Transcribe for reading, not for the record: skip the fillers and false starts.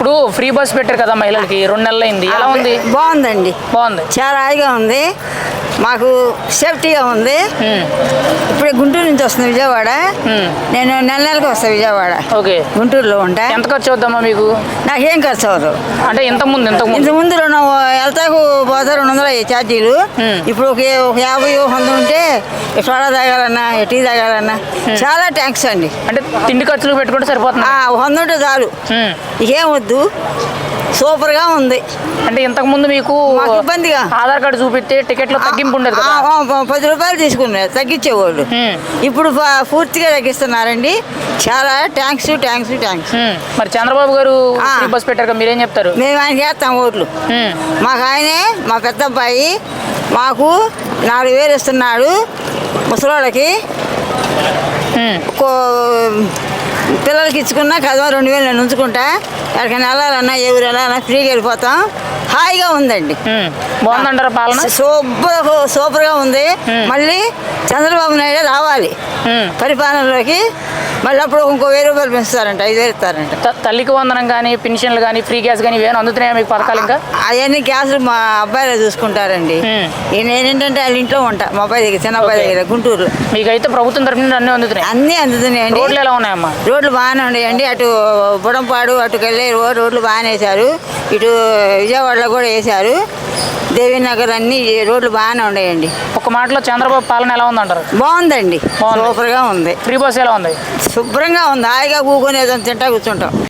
ఇప్పుడు free bus పెట్టారు కదా మహిళలకి 2 నెలలు అయింది, ఎలా ఉంది? బాగుందండి, బాగుంది, చాలా హాయిగా ఉంది, మాకు సేఫ్టీగా ఉంది. ఇప్పుడు గుంటూరు నుంచి వస్తుంది విజయవాడ. నేను నెలకి వస్తాను విజయవాడ. ఓకే, గుంటూరులో ఉంటా. ఎంత ఖర్చు అవుతామా మీకు? నాకేం ఖర్చు అవ్వదు. అంటే ఇంతకుముందు ఇంతకుముందు వెళ్తాకు పోతే 200 అయ్యే ఛార్జీలు. ఇప్పుడు ఒక 50 100 ఉంటే సోడా తాగాలన్నా టీ తాగాలన్నా చాలా ట్యాంక్స్ అండి. అంటే తిండి ఖర్చులు పెట్టుకుంటే సరిపోతుంది. 100 ఉంటే చాలు, ఇకేం వద్దు. సూపర్గా ఉంది. అంటే ఇంతకు ముందు మీకు ఇబ్బందిగా ఆధార్ కార్డు చూపిస్తే టికెట్లో తగ్గింపు ఉండదు కదా? 10 రూపాయలు తీసుకున్నారు, తగ్గించేవాళ్ళు. ఇప్పుడు పూర్తిగా తగ్గిస్తున్నారండి. చాలా థ్యాంక్స్. మరి చంద్రబాబు గారు ఫ్రీ బస్ పెట్టారు కదా, మీరేం చెప్తారు? మేము ఆయనకి వేస్తాం ఓట్లు. మాకు ఆయనే మా పెద్ద అబ్బాయి. మాకు 4000 ఇస్తున్నాడు ముసలోళ్ళకి. పిల్లలకి ఇచ్చుకున్నా కదా 2000 నేను ఉంచుకుంటా. ఎక్కడికైనా వెళ్ళాలన్నా ఏ ఊరు వెళ్ళాలన్నా ఫ్రీగా వెళ్ళిపోతాం. హాయిగా ఉందండి. బాగుందంటారా పాలన? సూపర్గా ఉంది. మళ్ళీ చంద్రబాబు నాయుడు రావాలి పరిపాలనలోకి. మళ్ళీ అప్పుడు ఇంకో 1000 రూపాయలు పెంచుతారంట, 5000 ఇస్తారంట. తల్లికి వందనం కానీ, పెన్షన్లు కానీ, ఫ్రీ గ్యాస్ కానీ ఇవేమైనా అందుతున్నాయా మీకు పథకాలు? ఇంకా అవన్నీ గ్యాసులు మా అబ్బాయిలో చూసుకుంటారండి. నేనేంటంటే వాళ్ళ ఇంట్లో ఉంటా, మా అబ్బాయి దగ్గర, చిన్న అబ్బాయి దగ్గర గుంటూరు. మీకైతే ప్రభుత్వం తరఫు నుండి అన్నీ అందుతున్నాయి? అన్నీ అందుతున్నాయండి. రోడ్లు ఎలా ఉన్నాయమ్మా? రోడ్లు బాగానే ఉన్నాయండి. అటు బుడంపాడు అటుకెళ్ళే రోడ్లు బాగానే వేశారు. ఇటు విజయవాడలో కూడా వేశారు. దేవీనగర్ అన్ని రోడ్లు బాగానే ఉన్నాయండి. ఒక మాటలో చంద్రబాబు పాలన ఎలా ఉందంటారు? బాగుందండి, సూపర్గా ఉంది. ఫ్రీ బస్ ఎలా ఉంది? శుభ్రంగా ఉంది. హాయిగా కూకొని ఏదైనా తింటా కూర్చుంటాం.